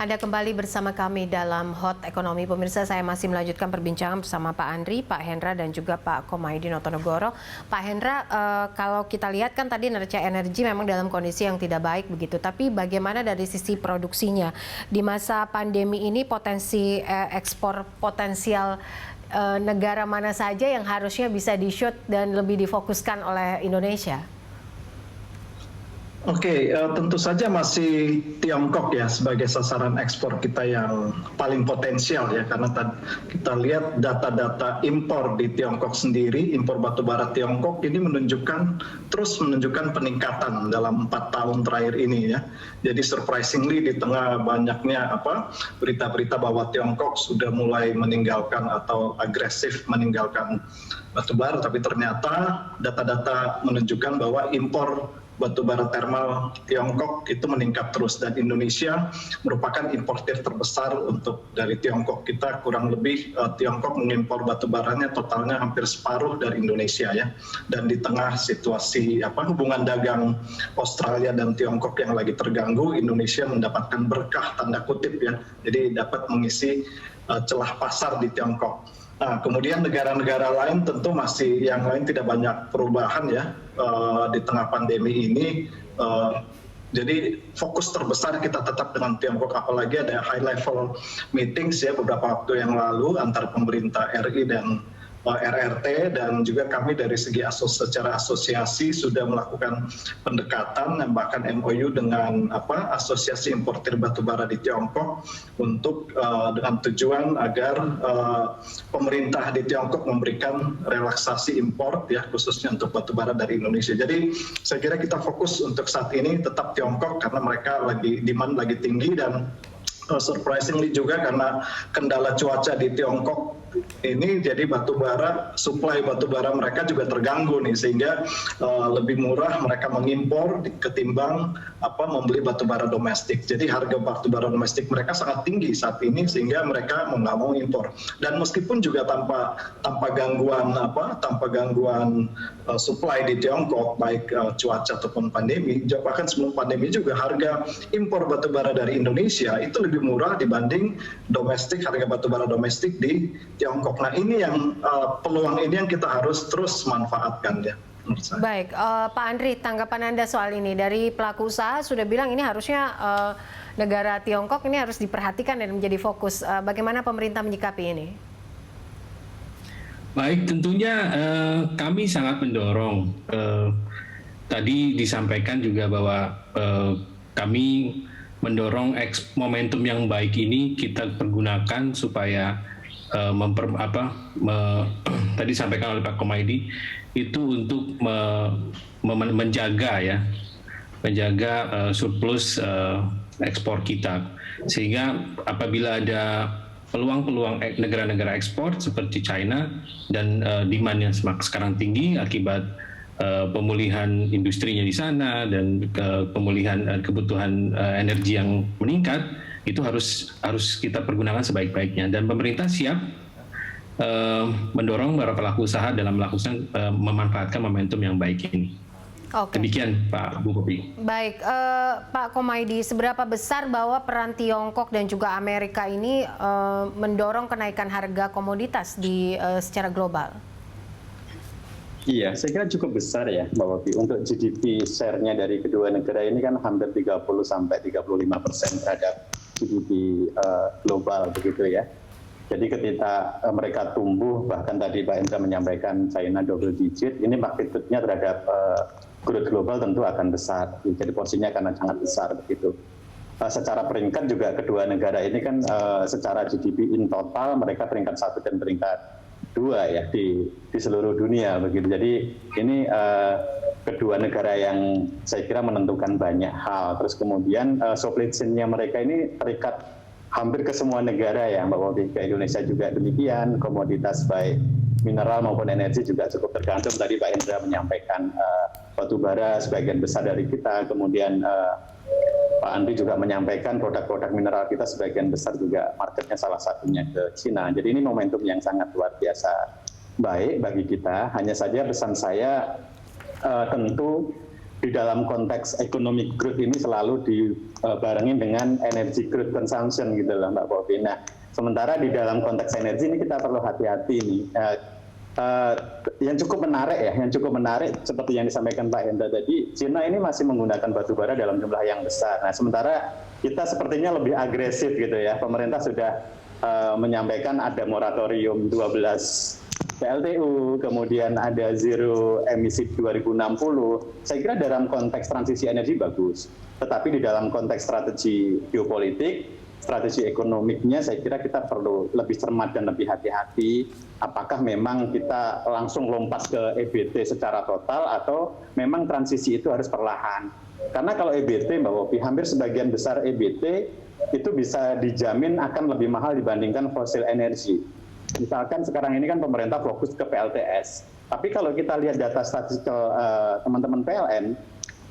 Anda kembali bersama kami dalam Hot Ekonomi. Pemirsa, saya masih melanjutkan perbincangan bersama Pak Andri, Pak Hendra, dan juga Pak Komaydi Notonegoro. Pak Hendra, kalau kita lihat kan tadi neraca energi memang dalam kondisi yang tidak baik begitu. Tapi bagaimana dari sisi produksinya? Di masa pandemi ini potensi ekspor potensial negara mana saja yang harusnya bisa di-shoot dan lebih difokuskan oleh Indonesia? Oke, tentu saja masih Tiongkok ya sebagai sasaran ekspor kita yang paling potensial ya, karena kita lihat data-data impor di Tiongkok sendiri, impor batubara Tiongkok ini terus menunjukkan peningkatan dalam 4 tahun terakhir ini ya. Jadi surprisingly di tengah banyaknya berita-berita bahwa Tiongkok sudah mulai meninggalkan atau agresif meninggalkan batubara, tapi ternyata data-data menunjukkan bahwa impor batubara termal Tiongkok itu meningkat terus, dan Indonesia merupakan importir terbesar dari Tiongkok. Kita kurang lebih Tiongkok mengimpor batubaranya totalnya hampir separuh dari Indonesia ya. Dan di tengah situasi hubungan dagang Australia dan Tiongkok yang lagi terganggu, Indonesia mendapatkan berkah tanda kutip ya. Jadi dapat mengisi celah pasar di Tiongkok. Nah, kemudian negara-negara lain tentu masih yang lain tidak banyak perubahan ya di tengah pandemi ini. Jadi fokus terbesar kita tetap dengan Tiongkok, apalagi ada high level meetings ya beberapa waktu yang lalu antara pemerintah RI dan RRT, dan juga kami dari segi secara asosiasi sudah melakukan pendekatan dan bahkan MOU dengan Asosiasi Importir Batubara di Tiongkok untuk dengan tujuan agar pemerintah di Tiongkok memberikan relaksasi impor ya khususnya untuk batubara dari Indonesia. Jadi saya kira kita fokus untuk saat ini tetap Tiongkok karena mereka demand lagi tinggi, dan surprisingly juga karena kendala cuaca di Tiongkok ini, jadi suplai batubara mereka juga terganggu nih, sehingga lebih murah mereka mengimpor ketimbang membeli batubara domestik. Jadi harga batubara domestik mereka sangat tinggi saat ini, sehingga mereka mau nggak mau impor. Dan meskipun juga tanpa gangguan suplai di Tiongkok, baik cuaca ataupun pandemi, bahkan sebelum pandemi juga harga impor batubara dari Indonesia itu lebih murah dibanding harga batubara domestik di Tiongkok. Nah, ini yang peluang ini yang kita harus terus manfaatkan ya. Baik, Pak Andri, tanggapan Anda soal ini. Dari pelaku usaha sudah bilang ini harusnya negara Tiongkok ini harus diperhatikan dan menjadi fokus. Bagaimana pemerintah menyikapi ini? Baik, tentunya kami sangat mendorong. Tadi disampaikan juga bahwa kami mendorong momentum yang baik ini kita pergunakan supaya tadi sampaikan oleh Pak Komaydi itu untuk menjaga surplus ekspor kita, sehingga apabila ada peluang-peluang negara-negara ekspor seperti China dan demand yang sekarang tinggi akibat pemulihan industrinya di sana dan pemulihan kebutuhan energi yang meningkat, itu harus kita pergunakan sebaik-baiknya, dan pemerintah siap mendorong para pelaku usaha dalam memanfaatkan momentum yang baik ini. Oke. Demikian Pak Bu Kopi. Baik, Pak Komaydi, seberapa besar bahwa peran Tiongkok dan juga Amerika ini mendorong kenaikan harga komoditas secara global? Iya, saya kira cukup besar ya, Mbak Wopi. Untuk GDP share-nya dari kedua negara ini kan hampir 30-35% terhadap GDP global begitu ya. Jadi ketika mereka tumbuh, bahkan tadi Pak Hendra menyampaikan China double digit, ini magnitude-nya terhadap growth global tentu akan besar. Jadi porsinya akan sangat besar begitu. Secara peringkat juga kedua negara ini kan secara GDP in total mereka peringkat 1 dan peringkat 2 ya di seluruh dunia begitu. Jadi ini kedua negara yang saya kira menentukan banyak hal. Terus kemudian supply chain-nya mereka ini terikat hampir ke semua negara ya Mbak Wopi. Ke Indonesia juga demikian, komoditas baik mineral maupun energi juga cukup tergantung. Tadi Pak Hendra menyampaikan batu bara sebagian besar dari kita, kemudian Pak Andri juga menyampaikan produk-produk mineral kita sebagian besar juga marketnya salah satunya ke Cina. Jadi ini momentum yang sangat luar biasa baik bagi kita. Hanya saja pesan saya tentu di dalam konteks economic growth ini selalu dibarengin dengan energy growth consumption gitu loh Mbak Poppy. Nah, sementara di dalam konteks energi ini kita perlu hati-hati nih. Yang cukup menarik seperti yang disampaikan Pak Hendra tadi, Cina ini masih menggunakan batu bara dalam jumlah yang besar. Nah, sementara kita sepertinya lebih agresif gitu ya. Pemerintah sudah menyampaikan ada moratorium 12 PLTU, kemudian ada zero emisi 2060. Saya kira dalam konteks transisi energi bagus, tetapi di dalam konteks strategi geopolitik, strategi ekonomiknya saya kira kita perlu lebih cermat dan lebih hati-hati. Apakah memang kita langsung lompat ke EBT secara total atau memang transisi itu harus perlahan? Karena kalau EBT, Mbak Poppy, hampir sebagian besar EBT itu bisa dijamin akan lebih mahal dibandingkan fosil energi. Misalkan sekarang ini kan pemerintah fokus ke PLTS. Tapi kalau kita lihat data statistik teman-teman PLN,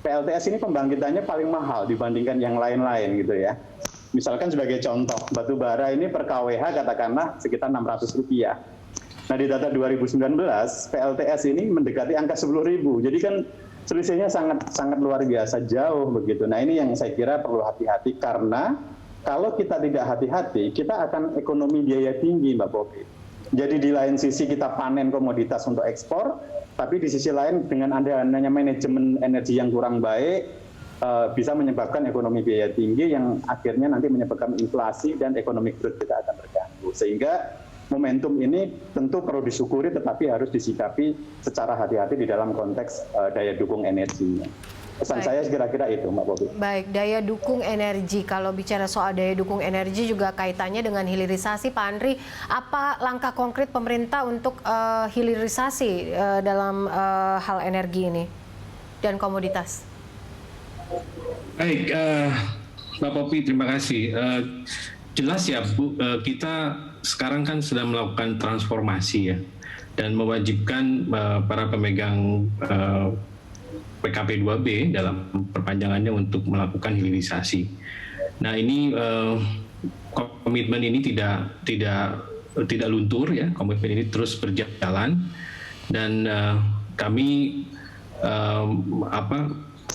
PLTS ini pembangkitannya paling mahal dibandingkan yang lain-lain gitu ya. Misalkan sebagai contoh, batu bara ini per kWh katakanlah sekitar Rp600. Nah di data 2019, PLTS ini mendekati angka 10.000. Jadi kan selisihnya sangat luar biasa jauh begitu. Nah ini yang saya kira perlu hati-hati karena kalau kita tidak hati-hati, kita akan ekonomi biaya tinggi, Mbak Poppy. Jadi di lain sisi kita panen komoditas untuk ekspor, tapi di sisi lain dengan adanya manajemen energi yang kurang baik, bisa menyebabkan ekonomi biaya tinggi yang akhirnya nanti menyebabkan inflasi dan ekonomi growth kita akan terganggu. Sehingga momentum ini tentu perlu disyukuri, tetapi harus disikapi secara hati-hati di dalam konteks daya dukung energinya. Pesan saya kira-kira itu, Mbak Poppy. Baik, daya dukung energi. Kalau bicara soal daya dukung energi juga kaitannya dengan hilirisasi, Pak Andri. Apa langkah konkret pemerintah untuk hilirisasi dalam hal energi ini dan komoditas? Baik, Mbak Poppy, terima kasih. Jelas ya, Bu, kita sekarang kan sedang melakukan transformasi ya, dan mewajibkan para pemegang PKP 2B dalam perpanjangannya untuk melakukan hilirisasi. Nah ini komitmen ini tidak luntur ya, komitmen ini terus berjalan dan kami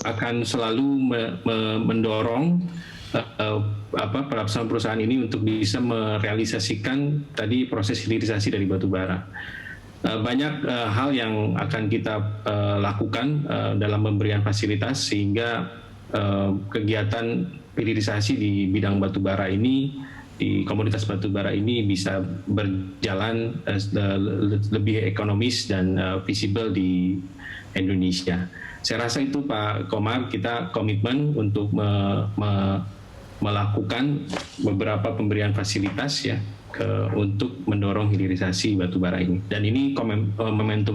akan selalu mendorong perusahaan ini untuk bisa merealisasikan tadi proses hilirisasi dari batu bara. Banyak hal yang akan kita lakukan dalam pemberian fasilitas sehingga kegiatan hilirisasi di bidang batubara ini, di komoditas batubara ini bisa berjalan lebih ekonomis dan visible di Indonesia. Saya rasa itu Pak Komar, kita komitmen untuk melakukan beberapa pemberian fasilitas ya untuk mendorong hilirisasi batubara ini. Dan ini komitmen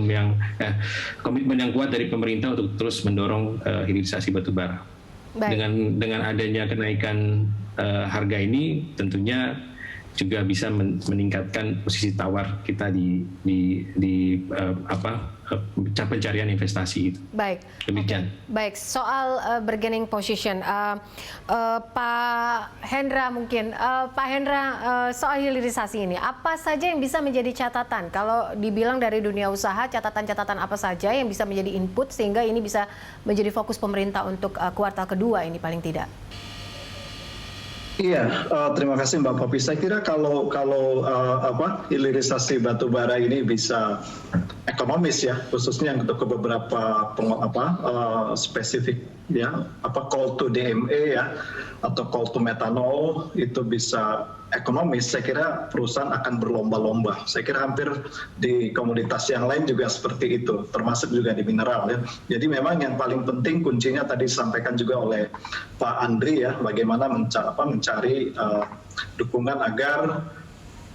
yang kuat dari pemerintah untuk terus mendorong hilirisasi batubara. Dengan adanya kenaikan harga ini tentunya juga bisa meningkatkan posisi tawar kita di pencarian investasi itu. Baik. Demikian. Baik, soal bargaining position, Pak Hendra mungkin, Pak Hendra, soal hilirisasi ini, apa saja yang bisa menjadi catatan? Kalau dibilang dari dunia usaha, catatan-catatan apa saja yang bisa menjadi input sehingga ini bisa menjadi fokus pemerintah untuk kuartal kedua ini paling tidak? Iya, terima kasih Mbak Poppy. Saya kira kalau hilirisasi batubara ini bisa ekonomis ya, khususnya untuk beberapa spesifik ya, call to DME ya, atau call to methanol itu bisa ekonomis. Saya kira perusahaan akan berlomba-lomba. Saya kira hampir di komoditas yang lain juga seperti itu, termasuk juga di mineral ya. Jadi memang yang paling penting kuncinya tadi disampaikan juga oleh Pak Andri ya, bagaimana mencari dukungan agar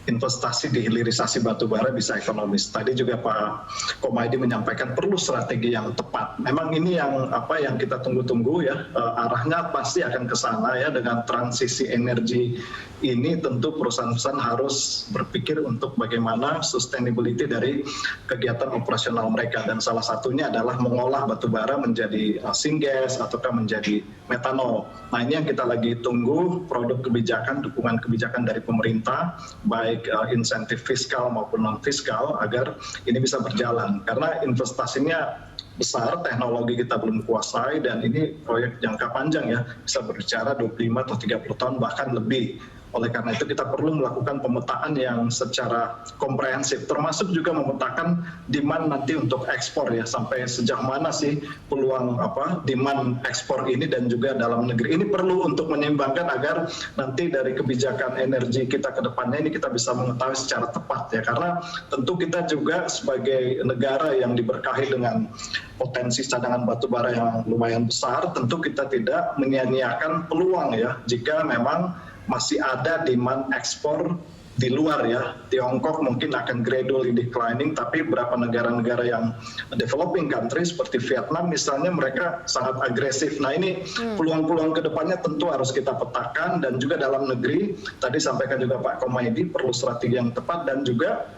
investasi di hilirisasi batubara bisa ekonomis. Tadi juga Pak Komaydi menyampaikan perlu strategi yang tepat. Memang ini yang kita tunggu-tunggu ya, arahnya pasti akan ke sana ya. Dengan transisi energi ini tentu perusahaan-perusahaan harus berpikir untuk bagaimana sustainability dari kegiatan operasional mereka, dan salah satunya adalah mengolah batubara menjadi syngas ataukah menjadi metanol. Nah ini yang kita lagi tunggu, produk kebijakan, dukungan kebijakan dari pemerintah, baik baik insentif fiskal maupun non fiskal agar ini bisa berjalan. Karena investasinya besar, teknologi kita belum kuasai, dan ini proyek jangka panjang ya, bisa berbicara 25 atau 30 tahun bahkan lebih. Oleh karena itu kita perlu melakukan pemetaan yang secara komprehensif, termasuk juga memetakan demand nanti untuk ekspor ya, sampai sejauh mana sih peluang demand ekspor ini dan juga dalam negeri. Ini perlu untuk menyimbangkan agar nanti dari kebijakan energi kita ke depannya ini kita bisa mengetahui secara tepat ya, karena tentu kita juga sebagai negara yang diberkahi dengan potensi cadangan batu bara yang lumayan besar, tentu kita tidak menyia-nyiakan peluang ya, jika memang masih ada demand ekspor di luar ya. Tiongkok mungkin akan gradually declining, tapi beberapa negara-negara yang developing country seperti Vietnam misalnya, mereka sangat agresif. Nah ini peluang-peluang ke depannya tentu harus kita petakan, dan juga dalam negeri, tadi sampaikan juga Pak Komaydi, perlu strategi yang tepat, dan juga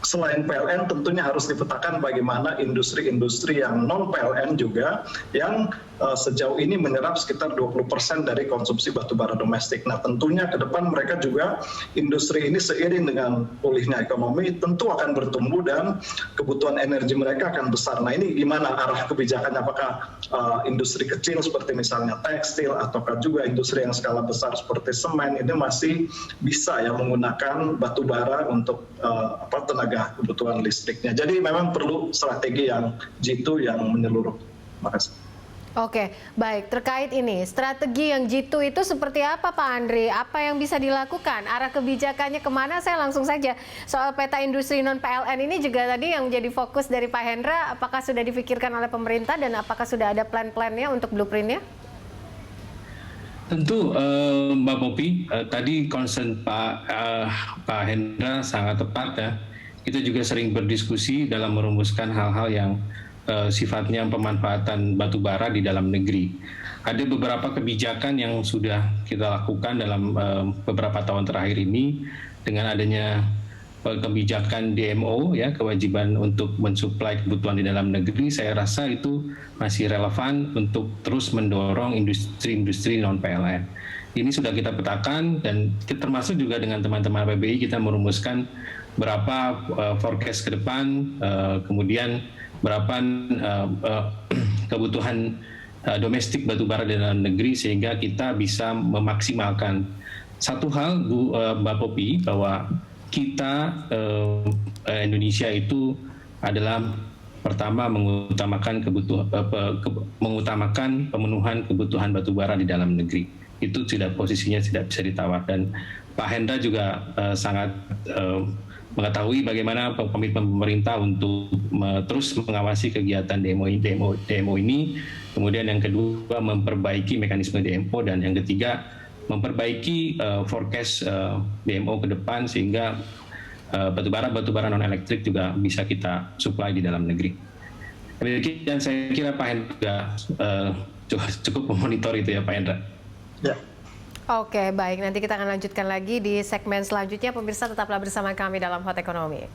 selain PLN tentunya harus dipetakan bagaimana industri-industri yang non PLN juga yang sejauh ini menyerap sekitar 20% dari konsumsi batubara domestik. Nah tentunya ke depan mereka juga, industri ini seiring dengan pulihnya ekonomi tentu akan bertumbuh dan kebutuhan energi mereka akan besar. Nah ini gimana arah kebijakannya, apakah industri kecil seperti misalnya tekstil, ataukah juga industri yang skala besar seperti semen ini masih bisa ya menggunakan batubara untuk tenaga kebutuhan listriknya. Jadi memang perlu strategi yang jitu yang menyeluruh. Terima kasih. Oke, baik. Terkait ini, strategi yang jitu itu seperti apa Pak Andri? Apa yang bisa dilakukan? Arah kebijakannya kemana? Saya langsung saja. Soal peta industri non-PLN ini juga tadi yang menjadi fokus dari Pak Hendra, apakah sudah difikirkan oleh pemerintah dan apakah sudah ada plan-plannya untuk blueprintnya? Tentu Mbak Popi, tadi concern Pak Hendra sangat tepat ya. Kita juga sering berdiskusi dalam merumuskan hal-hal yang sifatnya pemanfaatan batu bara di dalam negeri. Ada beberapa kebijakan yang sudah kita lakukan dalam beberapa tahun terakhir ini dengan adanya kebijakan DMO ya, kewajiban untuk mensuplai kebutuhan di dalam negeri. Saya rasa itu masih relevan untuk terus mendorong industri-industri non PLN. Ini sudah kita petakan, dan termasuk juga dengan teman-teman PBI kita merumuskan berapa forecast ke depan, kemudian berapa kebutuhan domestik batubara di dalam negeri, sehingga kita bisa memaksimalkan. Satu hal Mbak Popi, bahwa kita Indonesia itu adalah pertama mengutamakan pemenuhan kebutuhan batubara di dalam negeri. Itu posisinya tidak bisa ditawar, dan Pak Hendra juga sangat mengetahui bagaimana komitmen pemerintah untuk terus mengawasi kegiatan DMO ini. Kemudian yang kedua, memperbaiki mekanisme DMO, dan yang ketiga, memperbaiki forecast DMO ke depan sehingga batubara non elektrik juga bisa kita supply di dalam negeri. Dan saya kira Pak Hendra juga cukup memonitor itu ya Pak Hendra. Ya. Oke, baik. Nanti kita akan lanjutkan lagi di segmen selanjutnya. Pemirsa tetaplah bersama kami dalam Hot Economy.